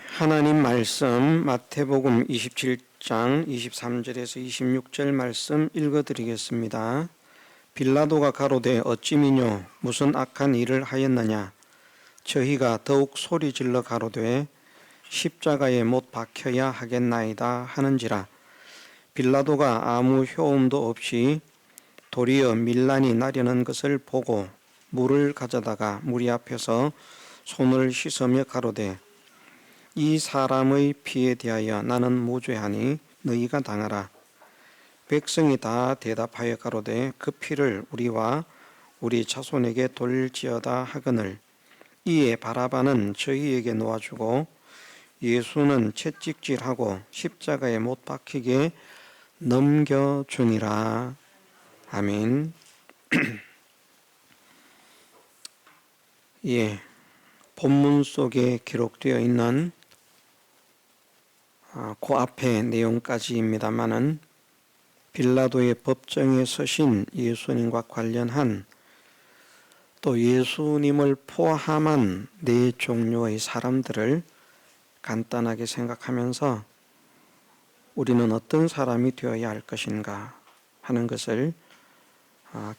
하나님 말씀 마태복음 27장 23절에서 26절 말씀 읽어드리겠습니다. 빌라도가 가로되 어찌미뇨 무슨 악한 일을 하였느냐. 저희가 더욱 소리질러 가로되 십자가에 못 박혀야 하겠나이다 하는지라. 빌라도가 아무 효험도 없이 도리어 밀란이 나려는 것을 보고 물을 가져다가 무리 앞에서 손을 씻으며 가로되 이 사람의 피에 대하여 나는 무죄하니 너희가 당하라. 백성이 다 대답하여 가로되 그 피를 우리와 우리 자손에게 돌릴지어다 하거늘. 이에 바라바는 저희에게 놓아주고 예수는 채찍질하고 십자가에 못 박히게 넘겨주니라. 아멘. 본문 속에 기록되어 있는 그 앞의 내용까지입니다마는 빌라도의 법정에 서신 예수님과 관련한 또 예수님을 포함한 네 종류의 사람들을 간단하게 생각하면서 우리는 어떤 사람이 되어야 할 것인가 하는 것을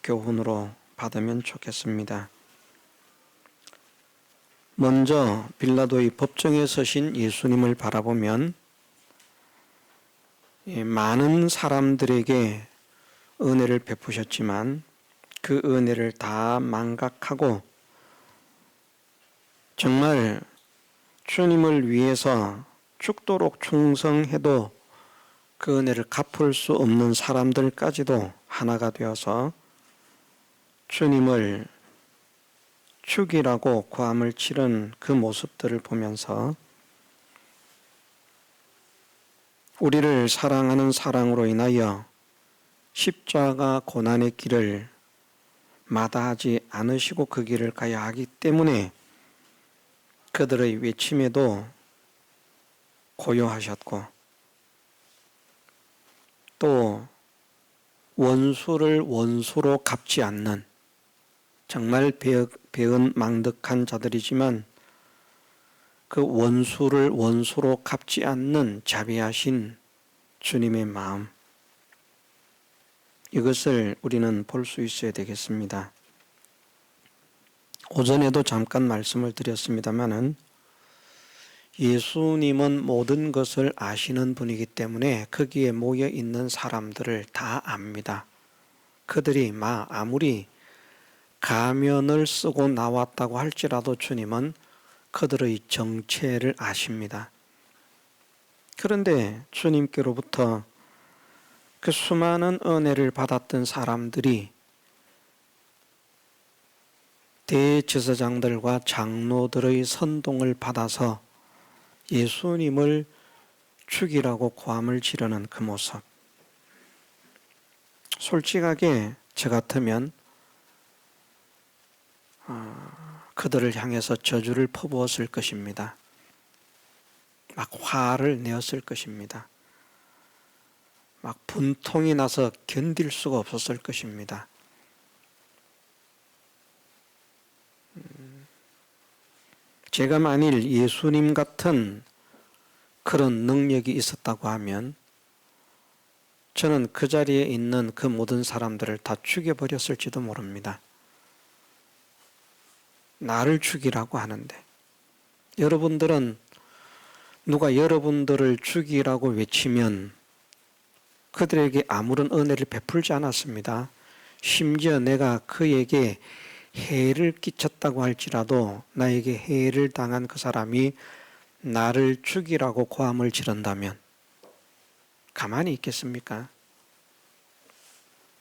교훈으로 받으면 좋겠습니다. 먼저 빌라도의 법정에 서신 예수님을 바라보면 많은 사람들에게 은혜를 베푸셨지만 그 은혜를 다 망각하고 정말 주님을 위해서 죽도록 충성해도 그 은혜를 갚을 수 없는 사람들까지도 하나가 되어서 주님을 죽이라고 고함을 치른 그 모습들을 보면서 우리를 사랑하는 사랑으로 인하여 십자가 고난의 길을 마다하지 않으시고 그 길을 가야 하기 때문에 그들의 외침에도 고요하셨고 또 원수를 원수로 갚지 않는 정말 배은망덕한 자들이지만 그 원수를 원수로 갚지 않는 자비하신 주님의 마음, 이것을 우리는 볼 수 있어야 되겠습니다. 오전에도 잠깐 말씀을 드렸습니다마는 예수님은 모든 것을 아시는 분이기 때문에 거기에 모여 있는 사람들을 다 압니다. 그들이 아무리 가면을 쓰고 나왔다고 할지라도 주님은 그들의 정체를 아십니다. 그런데 주님께로부터 그 수많은 은혜를 받았던 사람들이 대제사장들과 장로들의 선동을 받아서 예수님을 죽이라고 고함을 지르는 그 모습. 솔직하게 저 같으면 그들을 향해서 저주를 퍼부었을 것입니다. 막 화를 내었을 것입니다. 막 분통이 나서 견딜 수가 없었을 것입니다. 제가 만일 예수님 같은 그런 능력이 있었다고 하면 저는 그 자리에 있는 그 모든 사람들을 다 죽여버렸을지도 모릅니다. 나를 죽이라고 하는데 여러분들은 누가 여러분들을 죽이라고 외치면 그들에게 아무런 은혜를 베풀지 않았습니다. 심지어 내가 그에게 해를 끼쳤다고 할지라도 나에게 해를 당한 그 사람이 나를 죽이라고 고함을 지른다면 가만히 있겠습니까?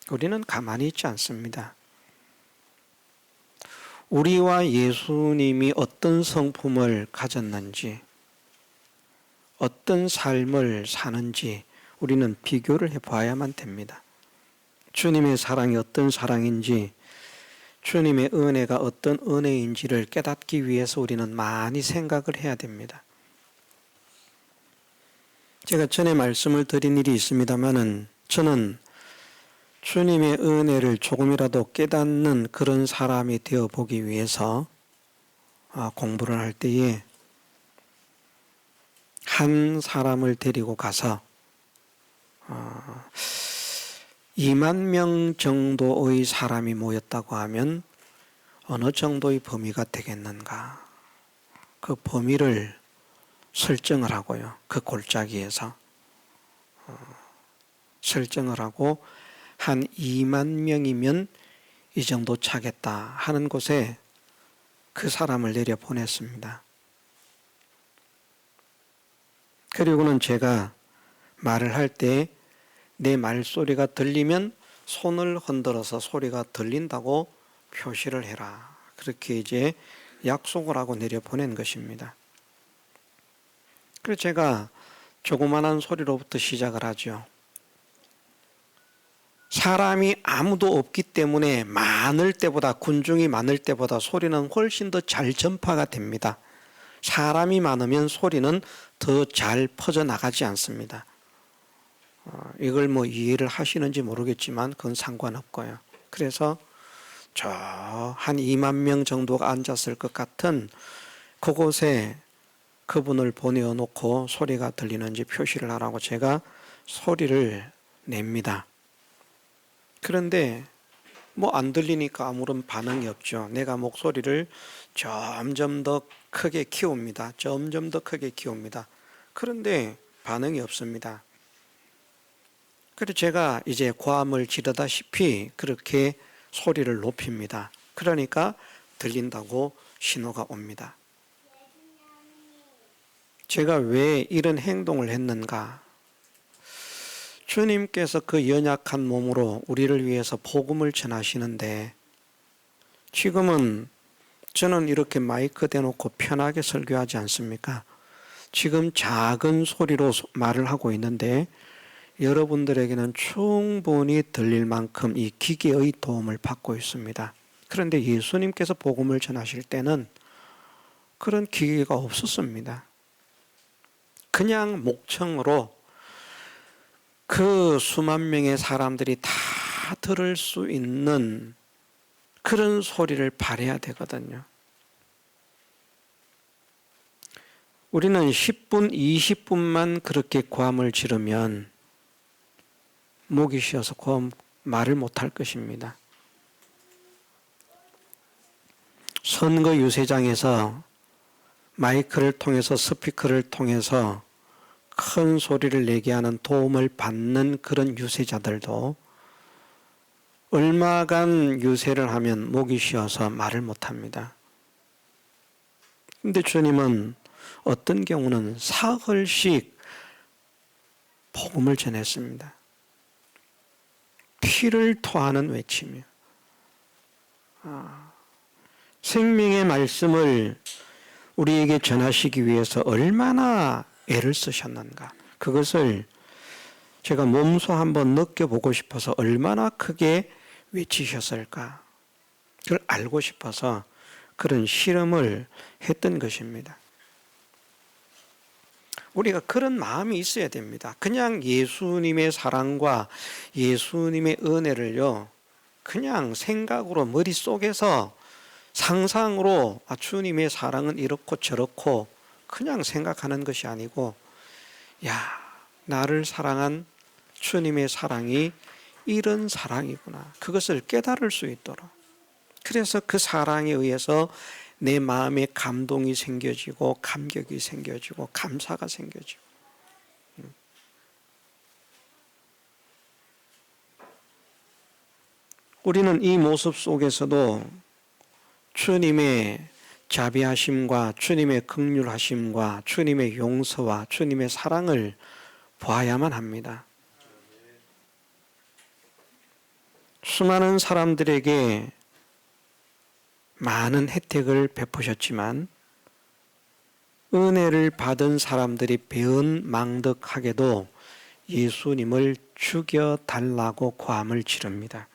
우리는 가만히 있지 않습니다. 우리와 예수님이 어떤 성품을 가졌는지, 어떤 삶을 사는지 우리는 비교를 해봐야만 됩니다. 주님의 사랑이 어떤 사랑인지, 주님의 은혜가 어떤 은혜인지를 깨닫기 위해서 우리는 많이 생각을 해야 됩니다. 제가 전에 말씀을 드린 일이 있습니다마는 저는 주님의 은혜를 조금이라도 깨닫는 그런 사람이 되어보기 위해서 공부를 할 때에 한 사람을 데리고 가서 2만 명 정도의 사람이 모였다고 하면 어느 정도의 범위가 되겠는가? 그 범위를 설정을 하고요. 그 골짜기에서 설정을 하고 한 2만 명이면 이 정도 차겠다 하는 곳에 그 사람을 내려 보냈습니다. 그리고는 제가 말을 할 때 내 말소리가 들리면 손을 흔들어서 소리가 들린다고 표시를 해라. 그렇게 이제 약속을 하고 내려 보낸 것입니다. 그래서 제가 조그만한 소리로부터 시작을 하죠. 사람이 아무도 없기 때문에 많을 때보다, 군중이 많을 때보다 소리는 훨씬 더 잘 전파가 됩니다. 사람이 많으면 소리는 더 잘 퍼져나가지 않습니다. 이걸 뭐 이해를 하시는지 모르겠지만 그건 상관없고요. 그래서 저 한 2만 명 정도가 앉았을 것 같은 그곳에 그분을 보내놓고 소리가 들리는지 표시를 하라고 제가 소리를 냅니다. 그런데 뭐 안 들리니까 아무런 반응이 없죠. 내가 목소리를 점점 더 크게 키웁니다. 점점 더 크게 키웁니다. 그런데 반응이 없습니다. 그래서 제가 이제 고함을 지르다시피 그렇게 소리를 높입니다. 그러니까 들린다고 신호가 옵니다. 제가 왜 이런 행동을 했는가? 주님께서 그 연약한 몸으로 우리를 위해서 복음을 전하시는데 지금은 저는 이렇게 마이크 대놓고 편하게 설교하지 않습니까? 지금 작은 소리로 말을 하고 있는데 여러분들에게는 충분히 들릴 만큼 이 기계의 도움을 받고 있습니다. 그런데 예수님께서 복음을 전하실 때는 그런 기계가 없었습니다. 그냥 목청으로 그 수만 명의 사람들이 다 들을 수 있는 그런 소리를 발해야 되거든요. 우리는 10분, 20분만 그렇게 고함을 지르면 목이 쉬어서 고함 말을 못할 것입니다. 선거 유세장에서 마이크를 통해서 스피커를 통해서 큰 소리를 내게 하는 도움을 받는 그런 유세자들도 얼마간 유세를 하면 목이 쉬어서 말을 못합니다. 그런데 주님은 어떤 경우는 사흘씩 복음을 전했습니다. 피를 토하는 외침이요. 생명의 말씀을 우리에게 전하시기 위해서 얼마나 애를 쓰셨는가. 그것을 제가 몸소 한번 느껴보고 싶어서 얼마나 크게 외치셨을까. 그걸 알고 싶어서 그런 실험을 했던 것입니다. 우리가 그런 마음이 있어야 됩니다. 그냥 예수님의 사랑과 예수님의 은혜를요, 그냥 생각으로 머릿속에서 상상으로 주님의 사랑은 이렇고 저렇고 그냥 생각하는 것이 아니고, 야, 나를 사랑한 주님의 사랑이 이런 사랑이구나. 그것을 깨달을 수 있도록. 그래서 그 사랑에 의해서 내 마음에 감동이 생겨지고 감격이 생겨지고 감사가 생겨지고. 우리는 이 모습 속에서도 주님의 자비하심과 주님의 긍휼하심과 주님의 용서와 주님의 사랑을 보아야만 합니다. 수많은 사람들에게 많은 혜택을 베푸셨지만 은혜를 받은 사람들이 배은망덕하게도 예수님을 죽여달라고 고함을 지릅니다.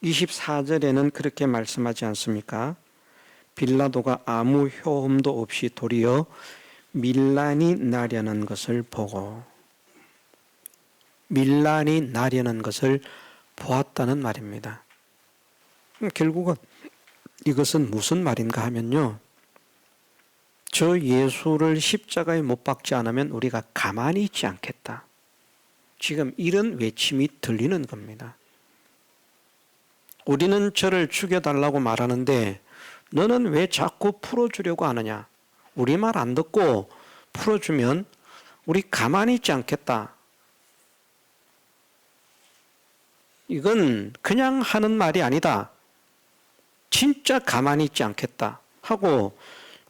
24절에는 그렇게 말씀하지 않습니까? 빌라도가 아무 효험도 없이 도리어 밀란이 나려는 것을 보고, 밀란이 나려는 것을 보았다는 말입니다. 결국은 이것은 무슨 말인가 하면요, 저 예수를 십자가에 못 박지 않으면 우리가 가만히 있지 않겠다. 지금 이런 외침이 들리는 겁니다. 우리는 저를 죽여달라고 말하는데 너는 왜 자꾸 풀어주려고 하느냐? 우리 말 안 듣고 풀어주면 우리 가만히 있지 않겠다. 이건 그냥 하는 말이 아니다. 진짜 가만히 있지 않겠다 하고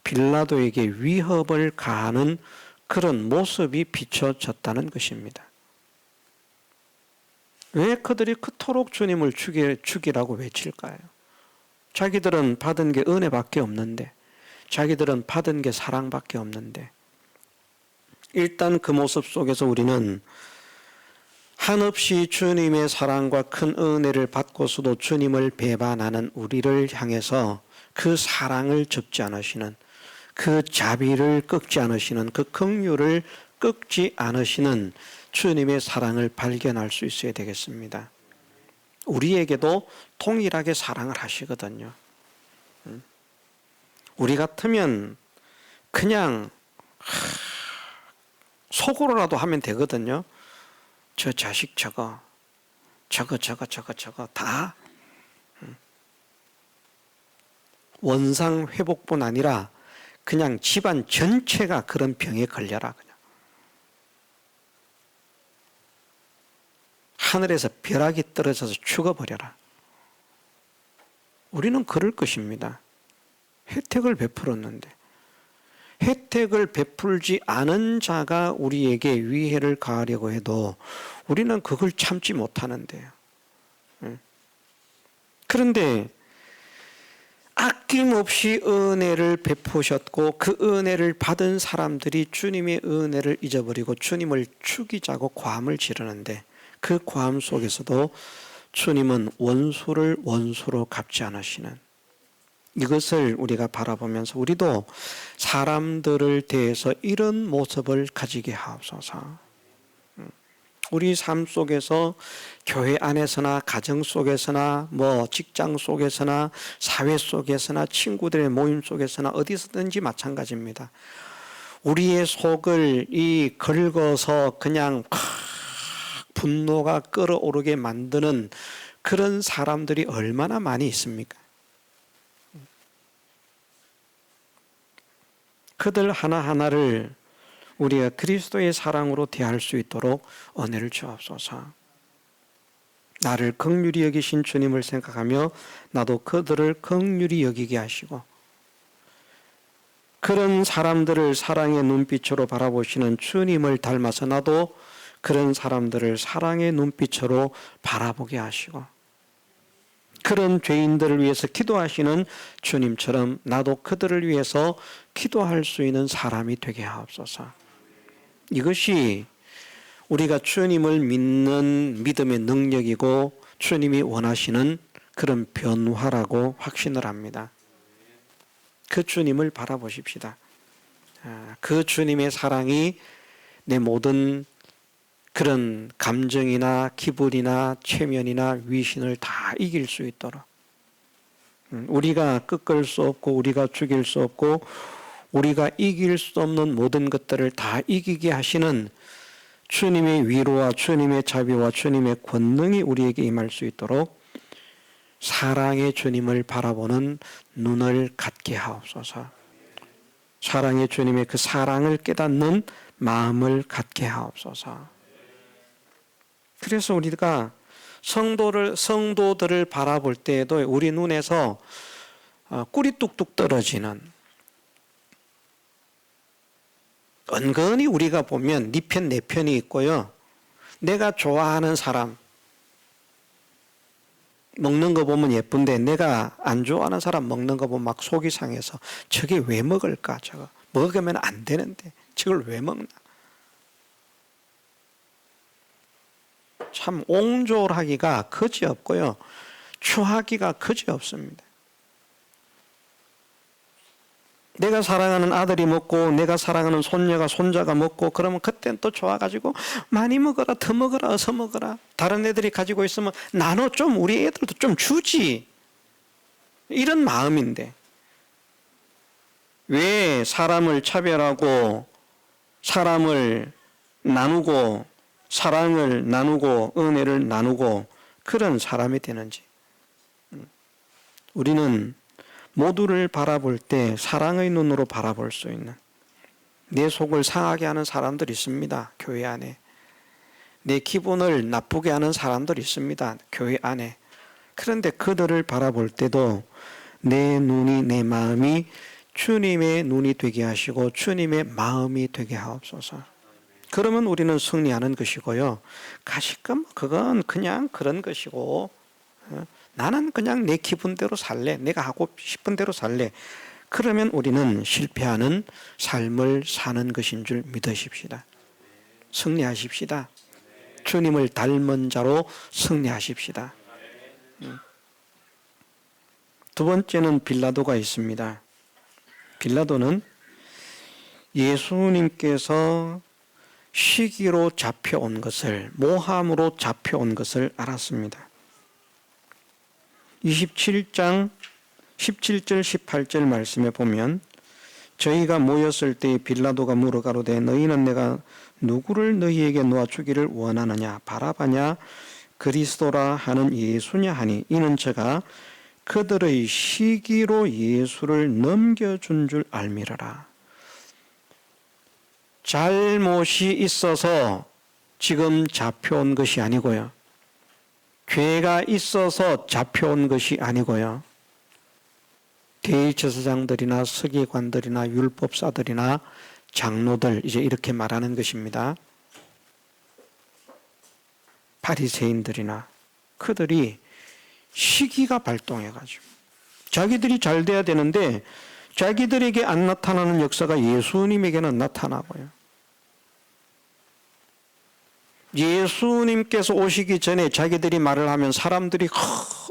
빌라도에게 위협을 가하는 그런 모습이 비춰졌다는 것입니다. 왜 그들이 그토록 주님을 죽이라고 외칠까요? 자기들은 받은 게 은혜밖에 없는데, 자기들은 받은 게 사랑밖에 없는데, 일단 그 모습 속에서 우리는 한없이 주님의 사랑과 큰 은혜를 받고서도 주님을 배반하는 우리를 향해서 그 사랑을 접지 않으시는, 그 자비를 꺾지 않으시는, 그 긍휼을 꺾지 않으시는 주님의 사랑을 발견할 수 있어야 되겠습니다. 우리에게도 동일하게 사랑을 하시거든요. 우리 같으면 그냥 속으로라도 하면 되거든요. 저 자식 저거 다 원상 회복뿐 아니라 그냥 집안 전체가 그런 병에 걸려라. 그냥 하늘에서 벼락이 떨어져서 죽어버려라. 우리는 그럴 것입니다. 혜택을 베풀었는데 혜택을 베풀지 않은 자가 우리에게 위해를 가하려고 해도 우리는 그걸 참지 못하는데요. 그런데 아낌없이 은혜를 베푸셨고 그 은혜를 받은 사람들이 주님의 은혜를 잊어버리고 주님을 죽이자고 고함을 지르는데 그 고함 속에서도 주님은 원수를 원수로 갚지 않으시는, 이것을 우리가 바라보면서 우리도 사람들을 대해서 이런 모습을 가지게 하옵소서. 우리 삶 속에서 교회 안에서나 가정 속에서나 직장 속에서나 사회 속에서나 친구들의 모임 속에서나 어디서든지 마찬가지입니다. 우리의 속을 긁어서 그냥 분노가 끓어오르게 만드는 그런 사람들이 얼마나 많이 있습니까? 그들 하나하나를 우리가 그리스도의 사랑으로 대할 수 있도록 은혜를 주옵소서. 나를 긍휼히 여기신 주님을 생각하며 나도 그들을 긍휼히 여기게 하시고 그런 사람들을 사랑의 눈빛으로 바라보시는 주님을 닮아서 나도 그런 사람들을 사랑의 눈빛으로 바라보게 하시고 그런 죄인들을 위해서 기도하시는 주님처럼 나도 그들을 위해서 기도할 수 있는 사람이 되게 하옵소서. 이것이 우리가 주님을 믿는 믿음의 능력이고 주님이 원하시는 그런 변화라고 확신을 합니다. 그 주님을 바라보십시다. 그 주님의 사랑이 내 모든 그런 감정이나 기분이나 체면이나 위신을 다 이길 수 있도록, 우리가 꺾을 수 없고 우리가 죽일 수 없고 우리가 이길 수 없는 모든 것들을 다 이기게 하시는 주님의 위로와 주님의 자비와 주님의 권능이 우리에게 임할 수 있도록 사랑의 주님을 바라보는 눈을 갖게 하옵소서. 사랑의 주님의 그 사랑을 깨닫는 마음을 갖게 하옵소서. 그래서 우리가 성도들을 바라볼 때에도 우리 눈에서 꿀이 뚝뚝 떨어지는, 은근히 우리가 보면 네 편 내 편이 있고요. 내가 좋아하는 사람 먹는 거 보면 예쁜데 내가 안 좋아하는 사람 먹는 거 보면 막 속이 상해서 저게 왜 먹을까? 저거 먹으면 안 되는데 저걸 왜 먹나? 참 옹졸하기가 그지없고요. 추하기가 그지없습니다. 내가 사랑하는 아들이 먹고 내가 사랑하는 손자가 먹고 그러면 그땐 또 좋아가지고 많이 먹어라, 더 먹어라, 어서 먹어라. 다른 애들이 가지고 있으면 나눠 좀 우리 애들도 좀 주지. 이런 마음인데 왜 사람을 차별하고 사람을 나누고 사랑을 나누고 은혜를 나누고 그런 사람이 되는지. 우리는 모두를 바라볼 때 사랑의 눈으로 바라볼 수 있는, 내 속을 상하게 하는 사람들이 있습니다. 교회 안에. 내 기분을 나쁘게 하는 사람들이 있습니다. 교회 안에. 그런데 그들을 바라볼 때도 내 눈이, 내 마음이 주님의 눈이 되게 하시고 주님의 마음이 되게 하옵소서. 그러면 우리는 승리하는 것이고요. 가시끔 그건 그냥 그런 것이고, 나는 그냥 내 기분대로 살래. 내가 하고 싶은 대로 살래. 그러면 우리는 실패하는 삶을 사는 것인 줄 믿으십시다. 승리하십시다. 주님을 닮은 자로 승리하십시다. 두 번째는 빌라도가 있습니다. 빌라도는 예수님께서 시기로 잡혀온 것을, 모함으로 잡혀온 것을 알았습니다. 27장 17절 18절 말씀에 보면, 저희가 모였을 때 빌라도가 물어가로되 너희는 내가 누구를 너희에게 놓아주기를 원하느냐, 바라바냐 그리스도라 하는 예수냐 하니, 이는 저가 그들의 시기로 예수를 넘겨준 줄 알미러라. 잘못이 있어서 지금 잡혀온 것이 아니고요, 죄가 있어서 잡혀온 것이 아니고요, 대제사장들이나 서기관들이나 율법사들이나 장로들, 이제 이렇게 말하는 것입니다. 바리새인들이나 그들이 시기가 발동해가지고 자기들이 잘 돼야 되는데 자기들에게 안 나타나는 역사가 예수님에게는 나타나고요. 예수님께서 오시기 전에 자기들이 말을 하면 사람들이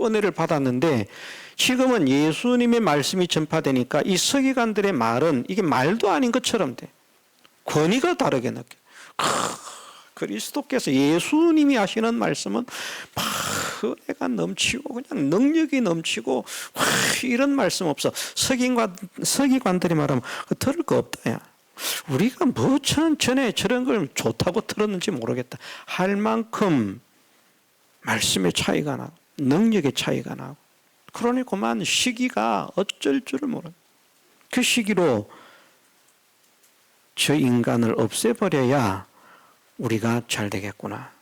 은혜를 받았는데, 지금은 예수님의 말씀이 전파되니까 이 서기관들의 말은 이게 말도 아닌 것처럼 돼. 권위가 다르게 느껴. 그리스도께서, 예수님이 하시는 말씀은 막 은혜가 넘치고 그냥 능력이 넘치고 이런 말씀 없어. 서기관들이 말하면 들을 거 없다 야. 우리가 뭐 전에 저런 걸 좋다고 들었는지 모르겠다 할 만큼 말씀의 차이가 나고 능력의 차이가 나고, 그러니 그만 시기가 어쩔 줄을 모르는, 그 시기로 저 인간을 없애버려야 우리가 잘 되겠구나.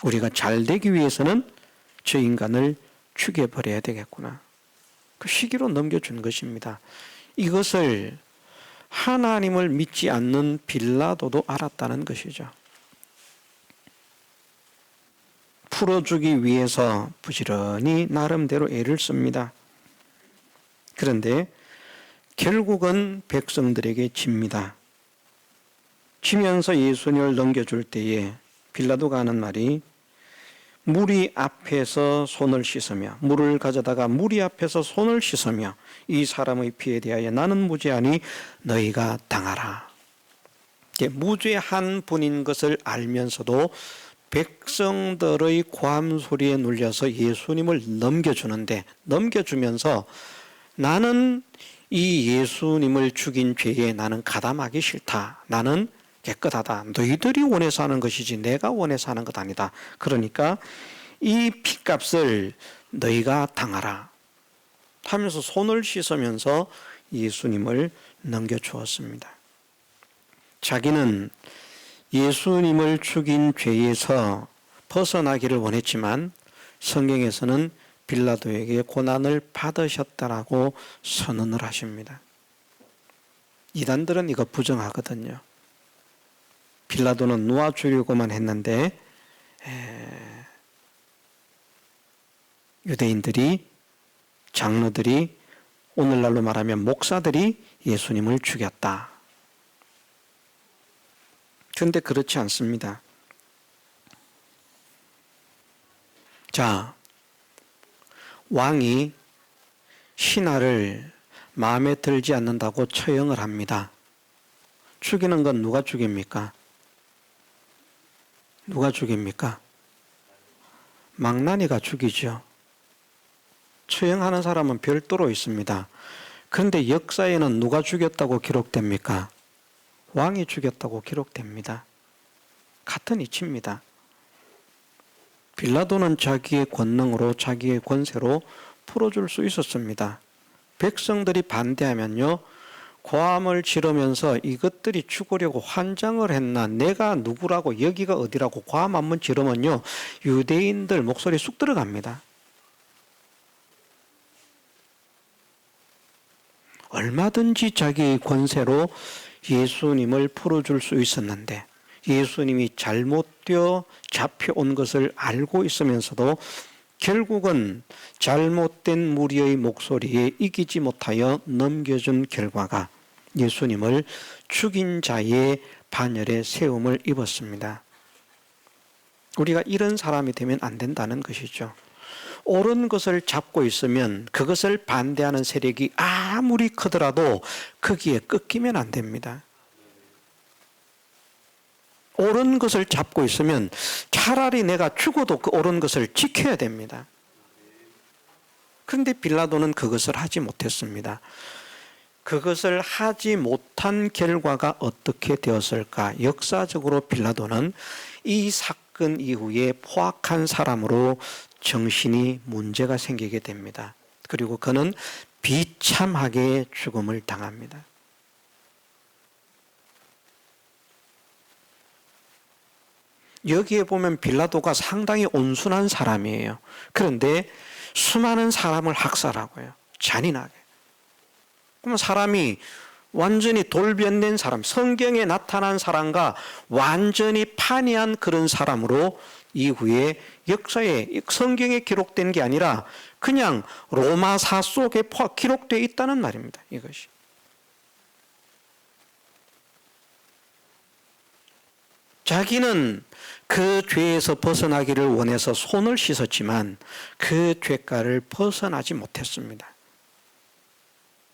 우리가 잘 되기 위해서는 저 인간을 죽여버려야 되겠구나. 그 시기로 넘겨준 것입니다. 이것을 하나님을 믿지 않는 빌라도도 알았다는 것이죠. 풀어주기 위해서 부지런히 나름대로 애를 씁니다. 그런데 결국은 백성들에게 집니다. 지면서 예수님을 넘겨줄 때에 빌라도가 하는 말이, 무리 앞에서 손을 씻으며, 물을 가져다가 무리 앞에서 손을 씻으며 이 사람의 피에 대하여 나는 무죄하니 너희가 당하라. 무죄한 분인 것을 알면서도 백성들의 고함 소리에 눌려서 예수님을 넘겨주는데, 넘겨주면서 나는 이 예수님을 죽인 죄에 나는 가담하기 싫다. 나는 깨끗하다. 너희들이 원해서 하는 것이지 내가 원해서 하는 것 아니다. 그러니까 이 핏값을 너희가 당하라 하면서 손을 씻으면서 예수님을 넘겨주었습니다. 자기는 예수님을 죽인 죄에서 벗어나기를 원했지만 성경에서는 빌라도에게 고난을 받으셨다라고 선언을 하십니다. 이단들은 이거 부정하거든요. 빌라도는 놓아주려고만 했는데 유대인들이, 장로들이, 오늘날로 말하면 목사들이 예수님을 죽였다. 그런데 그렇지 않습니다. 자, 왕이 신하를 마음에 들지 않는다고 처형을 합니다. 죽이는 건 누가 죽입니까? 누가 죽입니까? 망나니가 죽이죠. 처형하는 사람은 별도로 있습니다. 그런데 역사에는 누가 죽였다고 기록됩니까? 왕이 죽였다고 기록됩니다. 같은 이치입니다. 빌라도는 자기의 권능으로, 자기의 권세로 풀어줄 수 있었습니다. 백성들이 반대하면요, 고함을 지르면서 이것들이 죽으려고 환장을 했나, 내가 누구라고, 여기가 어디라고 고함 한번 지르면요, 유대인들 목소리 쑥 들어갑니다. 얼마든지 자기의 권세로 예수님을 풀어줄 수 있었는데, 예수님이 잘못되어 잡혀온 것을 알고 있으면서도 결국은 잘못된 무리의 목소리에 이기지 못하여 넘겨준 결과가 예수님을 죽인 자의 반열에 세움을 입었습니다. 우리가 이런 사람이 되면 안 된다는 것이죠. 옳은 것을 잡고 있으면 그것을 반대하는 세력이 아무리 크더라도 거기에 꺾이면 안 됩니다. 옳은 것을 잡고 있으면 차라리 내가 죽어도 그 옳은 것을 지켜야 됩니다. 그런데 빌라도는 그것을 하지 못했습니다. 그것을 하지 못한 결과가 어떻게 되었을까? 역사적으로 빌라도는 이 사건 이후에 포악한 사람으로 정신이 문제가 생기게 됩니다. 그리고 그는 비참하게 죽음을 당합니다. 여기에 보면 빌라도가 상당히 온순한 사람이에요. 그런데 수많은 사람을 학살하고요. 잔인하게. 그러면 사람이 완전히 돌변된 사람, 성경에 나타난 사람과 완전히 판이한 그런 사람으로 이후에 역사에, 성경에 기록된 게 아니라 그냥 로마사 속에 기록되어 있다는 말입니다. 이것이. 자기는 그 죄에서 벗어나기를 원해서 손을 씻었지만 그 죄가를 벗어나지 못했습니다.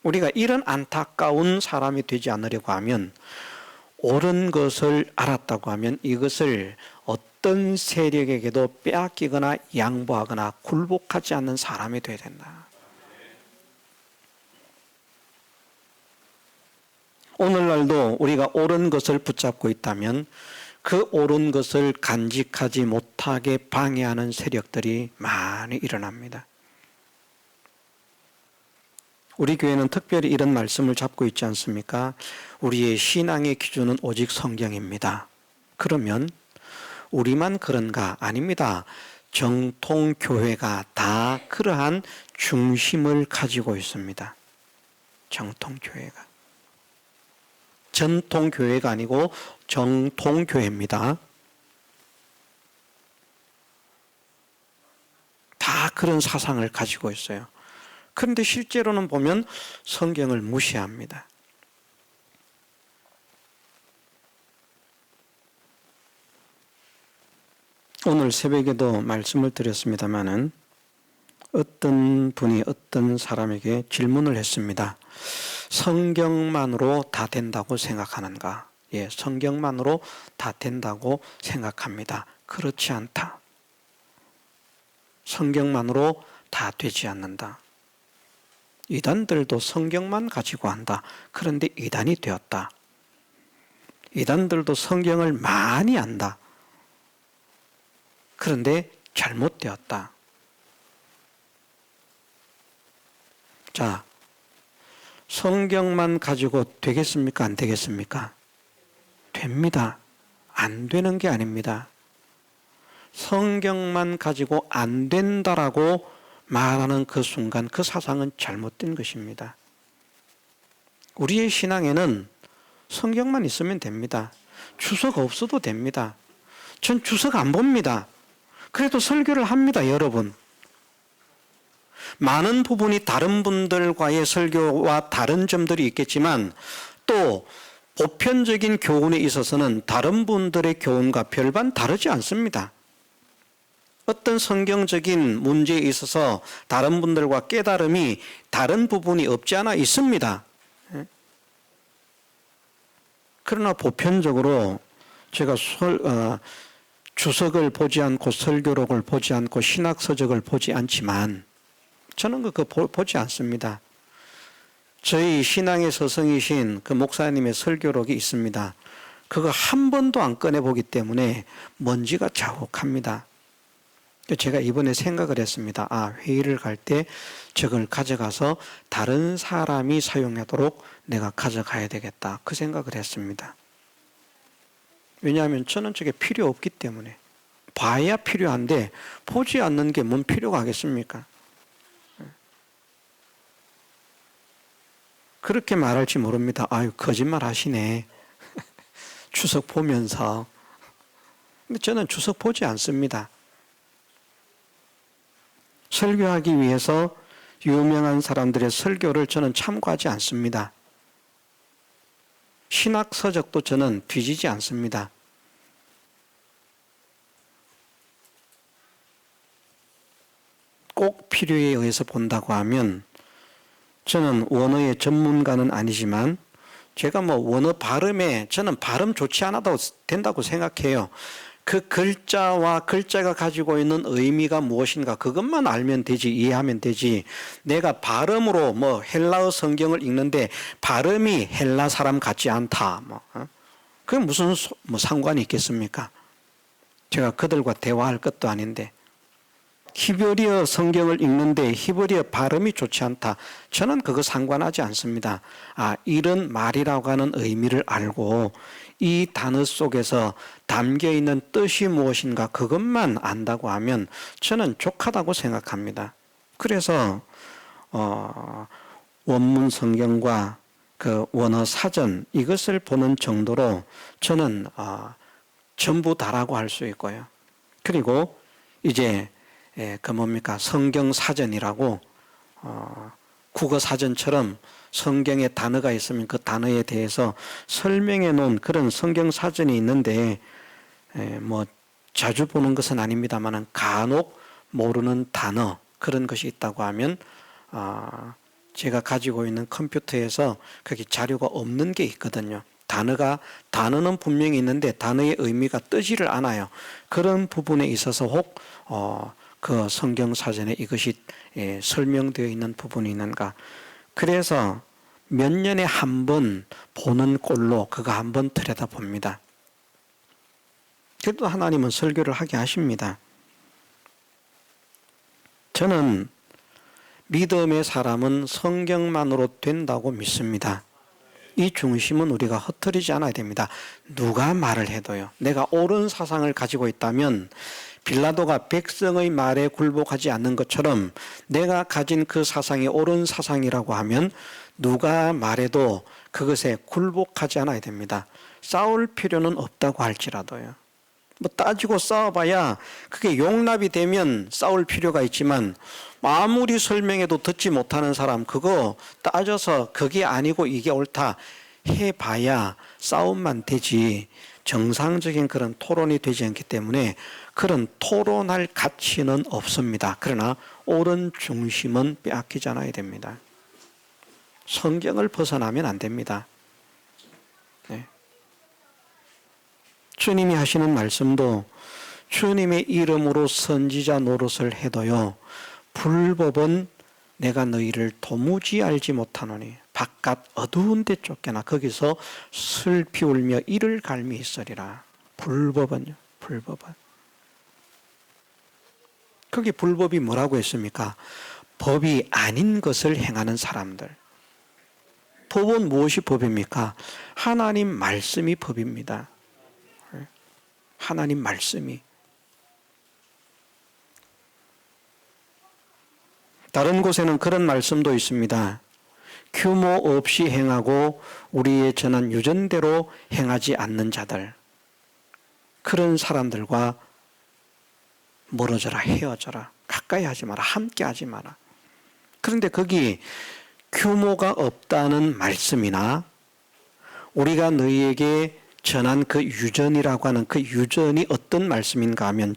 우리가 이런 안타까운 사람이 되지 않으려고 하면, 옳은 것을 알았다고 하면 이것을 어떤 세력에게도 빼앗기거나 양보하거나 굴복하지 않는 사람이 되어야 된다. 오늘날도 우리가 옳은 것을 붙잡고 있다면 그 옳은 것을 간직하지 못하게 방해하는 세력들이 많이 일어납니다. 우리 교회는 특별히 이런 말씀을 잡고 있지 않습니까? 우리의 신앙의 기준은 오직 성경입니다. 그러면 우리만 그런가? 아닙니다. 정통교회가 다 그러한 중심을 가지고 있습니다. 정통교회가. 전통교회가 아니고 정통교회입니다. 다 그런 사상을 가지고 있어요. 그런데 실제로는 보면 성경을 무시합니다. 오늘 새벽에도 말씀을 드렸습니다마는 어떤 분이 어떤 사람에게 질문을 했습니다. 성경만으로 다 된다고 생각하는가? 예, 성경만으로 다 된다고 생각합니다. 그렇지 않다. 성경만으로 다 되지 않는다. 이단들도 성경만 가지고 한다. 그런데 이단이 되었다. 이단들도 성경을 많이 안다. 그런데 잘못되었다. 자, 성경만 가지고 되겠습니까? 안 되겠습니까? 됩니다. 안 되는 게 아닙니다. 성경만 가지고 안 된다라고 말하는 그 순간 그 사상은 잘못된 것입니다. 우리의 신앙에는 성경만 있으면 됩니다. 주석 없어도 됩니다. 전 주석 안 봅니다. 그래도 설교를 합니다, 여러분. 많은 부분이 다른 분들과의 설교와 다른 점들이 있겠지만 또 보편적인 교훈에 있어서는 다른 분들의 교훈과 별반 다르지 않습니다. 어떤 성경적인 문제에 있어서 다른 분들과 깨달음이 다른 부분이 없지 않아 있습니다. 그러나 보편적으로 제가 주석을 보지 않고 설교록을 보지 않고 신학서적을 보지 않지만 저는 그거 보지 않습니다. 저희 신앙의 스승이신 그 목사님의 설교록이 있습니다. 그거 한 번도 안 꺼내보기 때문에 먼지가 자욱합니다. 제가 이번에 생각을 했습니다. 회의를 갈 때 저걸 가져가서 다른 사람이 사용하도록 내가 가져가야 되겠다. 그 생각을 했습니다. 왜냐하면 저는 저게 필요 없기 때문에. 봐야 필요한데 보지 않는 게 뭔 필요가 하겠습니까? 그렇게 말할지 모릅니다. 거짓말 하시네. 추석 보면서. 근데 저는 추석 보지 않습니다. 설교하기 위해서 유명한 사람들의 설교를 저는 참고하지 않습니다. 신학 서적도 저는 뒤지지 않습니다. 꼭 필요에 의해서 본다고 하면 저는 원어의 전문가는 아니지만 제가 원어 발음에 저는 발음 좋지 않아도 된다고 생각해요. 그 글자와 글자가 가지고 있는 의미가 무엇인가 그것만 알면 되지, 이해하면 되지. 내가 발음으로 헬라어 성경을 읽는데 발음이 헬라 사람 같지 않다. 그게 무슨 상관이 있겠습니까? 제가 그들과 대화할 것도 아닌데. 히브리어 성경을 읽는데 히브리어 발음이 좋지 않다. 저는 그거 상관하지 않습니다. 이런 말이라고 하는 의미를 알고 이 단어 속에서 담겨 있는 뜻이 무엇인가 그것만 안다고 하면 저는 족하다고 생각합니다. 그래서 원문 성경과 그 원어 사전 이것을 보는 정도로 저는 전부 다라고 할 수 있고요. 그리고 이제 성경 사전이라고 국어 사전처럼 성경에 단어가 있으면 그 단어에 대해서 설명해 놓은 그런 성경 사전이 있는데 자주 보는 것은 아닙니다만 간혹 모르는 단어 그런 것이 있다고 하면 제가 가지고 있는 컴퓨터에서 거기 자료가 없는 게 있거든요. 단어는 분명히 있는데 단어의 의미가 뜨지를 않아요. 그런 부분에 있어서 혹 그 성경 사전에 이것이 설명되어 있는 부분이 있는가. 그래서 몇 년에 한 번 보는 꼴로 그거 한 번 들여다봅니다. 그래도 하나님은 설교를 하게 하십니다. 저는 믿음의 사람은 성경만으로 된다고 믿습니다. 이 중심은 우리가 흩어지지 않아야 됩니다. 누가 말을 해도요. 내가 옳은 사상을 가지고 있다면 빌라도가 백성의 말에 굴복하지 않는 것처럼 내가 가진 그 사상이 옳은 사상이라고 하면 누가 말해도 그것에 굴복하지 않아야 됩니다. 싸울 필요는 없다고 할지라도요. 따지고 싸워봐야 그게 용납이 되면 싸울 필요가 있지만 아무리 설명해도 듣지 못하는 사람 그거 따져서 그게 아니고 이게 옳다 해봐야 싸움만 되지 정상적인 그런 토론이 되지 않기 때문에 그런 토론할 가치는 없습니다. 그러나 옳은 중심은 빼앗기지 않아야 됩니다. 성경을 벗어나면 안 됩니다. 네. 주님이 하시는 말씀도 주님의 이름으로 선지자 노릇을 해도요. 불법은 내가 너희를 도무지 알지 못하노니 바깥 어두운 데 쫓겨나 거기서 슬피 울며 이를 갈미 있으리라. 불법은요. 거기 불법이 뭐라고 했습니까? 법이 아닌 것을 행하는 사람들. 법은 무엇이 법입니까? 하나님 말씀이 법입니다. 하나님 말씀이. 다른 곳에는 그런 말씀도 있습니다. 규모 없이 행하고 우리의 전한 유전대로 행하지 않는 자들. 그런 사람들과 멀어져라, 헤어져라, 가까이 하지 마라, 함께 하지 마라. 그런데 거기 규모가 없다는 말씀이나 우리가 너희에게 전한 그 유전이라고 하는 그 유전이 어떤 말씀인가 하면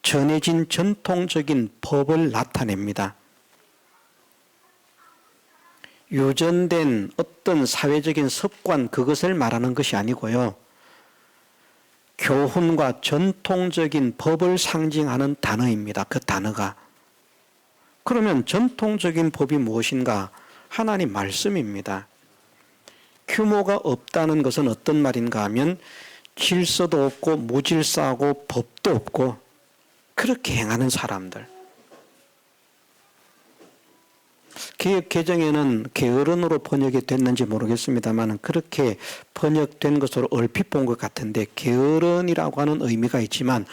전해진 전통적인 법을 나타냅니다. 유전된 어떤 사회적인 습관 그것을 말하는 것이 아니고요. 교훈과 전통적인 법을 상징하는 단어입니다. 그 단어가. 그러면 전통적인 법이 무엇인가? 하나님 말씀입니다. 규모가 없다는 것은 어떤 말인가 하면 질서도 없고 무질서하고 법도 없고 그렇게 행하는 사람들. 개역 개정에는 게으른으로 번역이 됐는지 모르겠습니다만 그렇게 번역된 것으로 얼핏 본 것 같은데, 게으른이라고 하는 의미가 있지만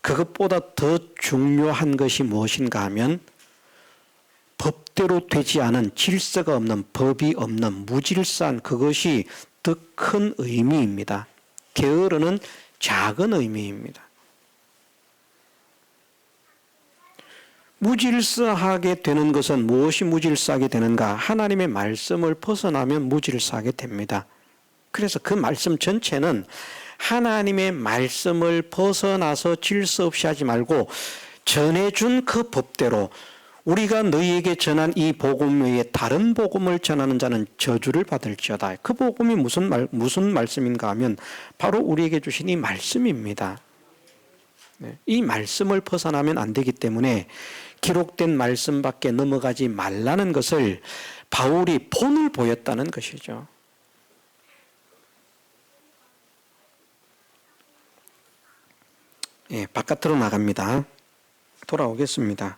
그것보다 더 중요한 것이 무엇인가 하면 법대로 되지 않은, 질서가 없는, 법이 없는 무질서한 그것이 더 큰 의미입니다. 게으르는 작은 의미입니다. 무질서하게 되는 것은 무엇이 무질서하게 되는가? 하나님의 말씀을 벗어나면 무질서하게 됩니다. 그래서 그 말씀 전체는 하나님의 말씀을 벗어나서 질서 없이 하지 말고 전해준 그 법대로, 우리가 너희에게 전한 이 복음 외에 다른 복음을 전하는 자는 저주를 받을지어다. 그 복음이 무슨 말씀인가 하면 바로 우리에게 주신 이 말씀입니다. 이 말씀을 벗어나면 안 되기 때문에 기록된 말씀밖에 넘어가지 말라는 것을 바울이 본을 보였다는 것이죠. 예, 바깥으로 나갑니다. 돌아오겠습니다.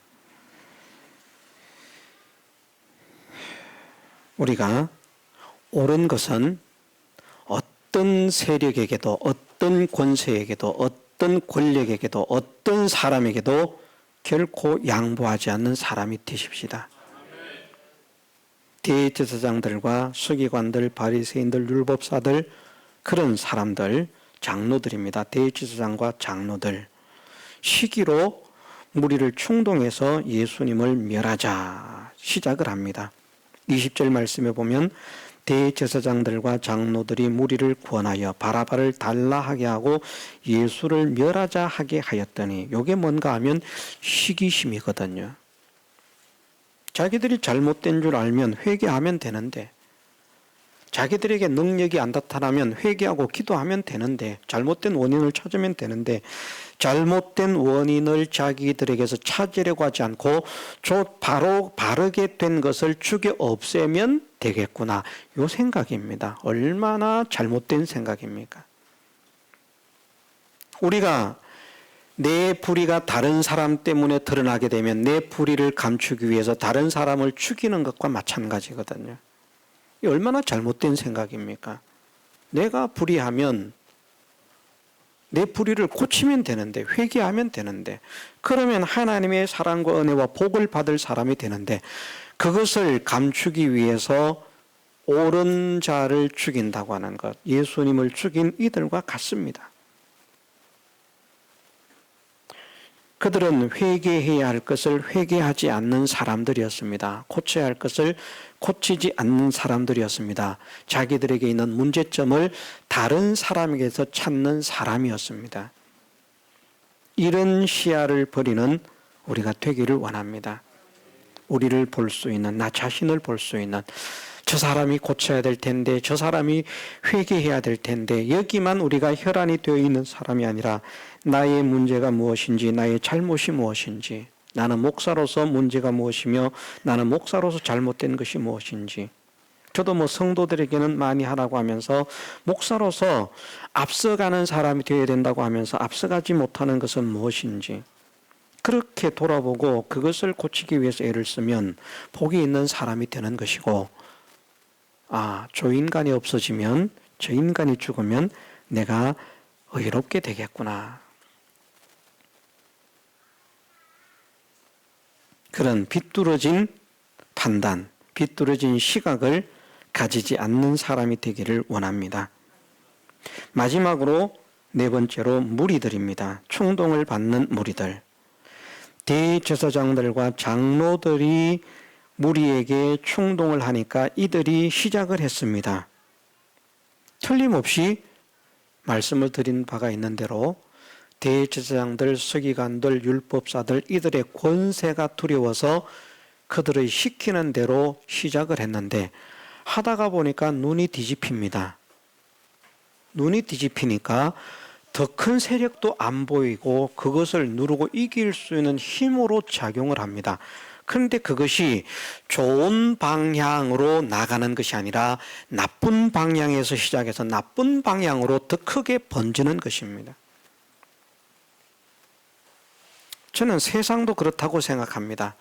우리가 옳은 것은 어떤 세력에게도, 어떤 권세에게도, 어떤 권력에게도, 어떤 사람에게도 결코 양보하지 않는 사람이 되십시다. 대제사장들과 서기관들, 바리새인들, 율법사들, 그런 사람들, 장로들입니다. 대제사장과 장로들, 시기로 무리를 충동해서 예수님을 멸하자 시작을 합니다. 20절 말씀에 보면 대제사장들과 장로들이 무리를 권하여 바라바를 달라하게 하고 예수를 멸하자 하게 하였더니, 이게 뭔가 하면 시기심이거든요. 자기들이 잘못된 줄 알면 회개하면 되는데, 자기들에게 능력이 안 나타나면 회개하고 기도하면 되는데, 잘못된 원인을 찾으면 되는데, 잘못된 원인을 자기들에게서 찾으려고 하지 않고 바로 바르게 된 것을 죽여 없애면 되겠구나, 이 생각입니다. 얼마나 잘못된 생각입니까? 우리가 내 불의가 다른 사람 때문에 드러나게 되면 내 불의를 감추기 위해서 다른 사람을 죽이는 것과 마찬가지거든요. 이 얼마나 잘못된 생각입니까? 내가 불의하면 내 불의를 고치면 되는데, 회개하면 되는데, 그러면 하나님의 사랑과 은혜와 복을 받을 사람이 되는데, 그것을 감추기 위해서 옳은 자를 죽인다고 하는 것, 예수님을 죽인 이들과 같습니다. 그들은 회개해야 할 것을 회개하지 않는 사람들이었습니다. 고쳐야 할 것을 고치지 않는 사람들이었습니다. 자기들에게 있는 문제점을 다른 사람에게서 찾는 사람이었습니다. 이런 시야를 버리는 우리가 되기를 원합니다. 우리를 볼 수 있는, 나 자신을 볼 수 있는, 저 사람이 고쳐야 될 텐데, 저 사람이 회개해야 될 텐데, 여기만 우리가 혈안이 되어 있는 사람이 아니라 나의 문제가 무엇인지, 나의 잘못이 무엇인지, 나는 목사로서 문제가 무엇이며 나는 목사로서 잘못된 것이 무엇인지, 저도 성도들에게는 많이 하라고 하면서 목사로서 앞서가는 사람이 되어야 된다고 하면서 앞서가지 못하는 것은 무엇인지, 그렇게 돌아보고 그것을 고치기 위해서 애를 쓰면 복이 있는 사람이 되는 것이고, 저 인간이 없어지면, 저 인간이 죽으면 내가 의롭게 되겠구나, 그런 비뚤어진 판단, 비뚤어진 시각을 가지지 않는 사람이 되기를 원합니다. 마지막으로 네 번째로 무리들입니다. 충동을 받는 무리들. 대제사장들과 장로들이 무리에게 충동을 하니까 이들이 시작을 했습니다. 틀림없이 말씀을 드린 바가 있는 대로 대제사장들, 서기관들, 율법사들, 이들의 권세가 두려워서 그들의 시키는 대로 시작을 했는데, 하다가 보니까 눈이 뒤집힙니다. 눈이 뒤집히니까 더 큰 세력도 안 보이고 그것을 누르고 이길 수 있는 힘으로 작용을 합니다. 그런데 그것이 좋은 방향으로 나가는 것이 아니라 나쁜 방향에서 시작해서 나쁜 방향으로 더 크게 번지는 것입니다. 저는 세상도 그렇다고 생각합니다.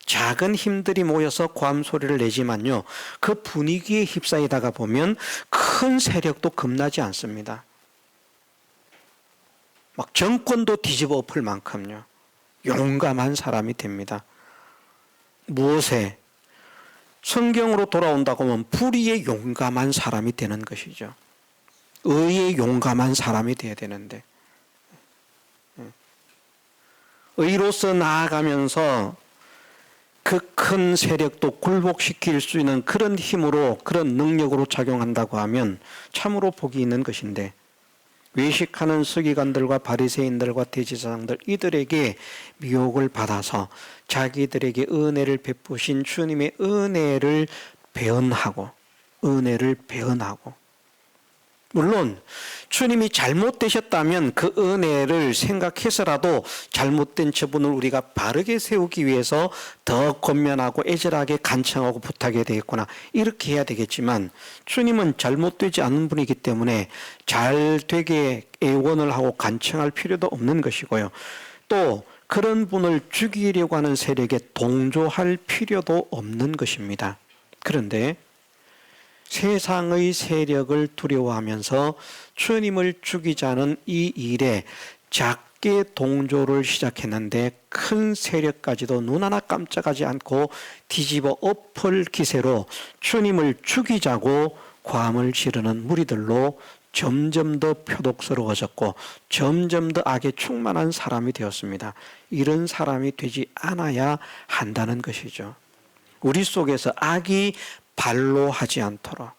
작은 힘들이 모여서 고함 소리를 내지만요, 그 분위기에 휩싸이다가 보면 큰 세력도 겁나지 않습니다. 막 정권도 뒤집어 엎을 만큼요, 용감한 사람이 됩니다. 무엇에? 성경으로 돌아온다고 하면 불의의 용감한 사람이 되는 것이죠. 의의 용감한 사람이 되어야 되는데, 의로서 나아가면서 그 큰 세력도 굴복시킬 수 있는 그런 힘으로, 그런 능력으로 작용한다고 하면 참으로 복이 있는 것인데, 외식하는 서기관들과 바리새인들과 대제사장들, 이들에게 미혹을 받아서 자기들에게 은혜를 베푸신 주님의 은혜를 배은하고, 물론 주님이 잘못되셨다면 그 은혜를 생각해서라도 잘못된 처분을 우리가 바르게 세우기 위해서 더 권면하고 애절하게 간청하고 부탁해야 되겠구나, 이렇게 해야 되겠지만, 주님은 잘못되지 않은 분이기 때문에 잘 되게 애원을 하고 간청할 필요도 없는 것이고요, 또 그런 분을 죽이려고 하는 세력에 동조할 필요도 없는 것입니다. 그런데 세상의 세력을 두려워하면서 주님을 죽이자는 이 일에 작게 동조를 시작했는데 큰 세력까지도 눈 하나 깜짝하지 않고 뒤집어 엎을 기세로 주님을 죽이자고 고함을 지르는 무리들로 점점 더 표독스러워졌고 점점 더 악에 충만한 사람이 되었습니다. 이런 사람이 되지 않아야 한다는 것이죠. 우리 속에서 악이 발로하지 않도록,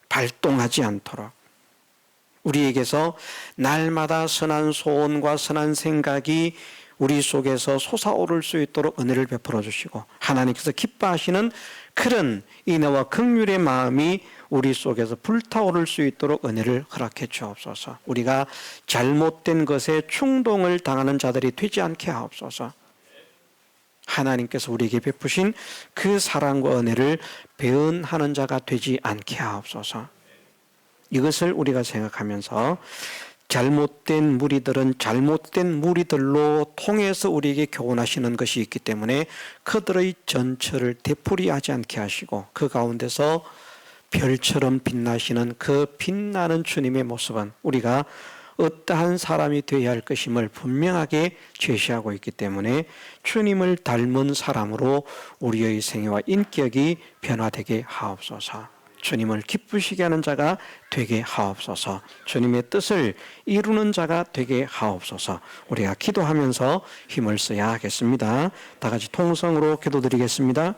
발동하지 않도록, 우리에게서 날마다 선한 소원과 선한 생각이 우리 속에서 솟아오를 수 있도록 은혜를 베풀어 주시고, 하나님께서 기뻐하시는 그런 인애와 긍휼의 마음이 우리 속에서 불타오를 수 있도록 은혜를 허락해 주옵소서. 우리가 잘못된 것에 충동을 당하는 자들이 되지 않게 하옵소서. 하나님께서 우리에게 베푸신 그 사랑과 은혜를 배은하는 자가 되지 않게 하옵소서. 이것을 우리가 생각하면서 잘못된 무리들은 잘못된 무리들로 통해서 우리에게 교훈하시는 것이 있기 때문에 그들의 전철을 되풀이하지 않게 하시고, 그 가운데서 별처럼 빛나시는 그 빛나는 주님의 모습은 우리가 어떠한 사람이 되어야 할 것임을 분명하게 제시하고 있기 때문에 주님을 닮은 사람으로 우리의 생애와 인격이 변화되게 하옵소서. 주님을 기쁘시게 하는 자가 되게 하옵소서. 주님의 뜻을 이루는 자가 되게 하옵소서. 우리가 기도하면서 힘을 써야 하겠습니다. 다 같이 통성으로 기도드리겠습니다.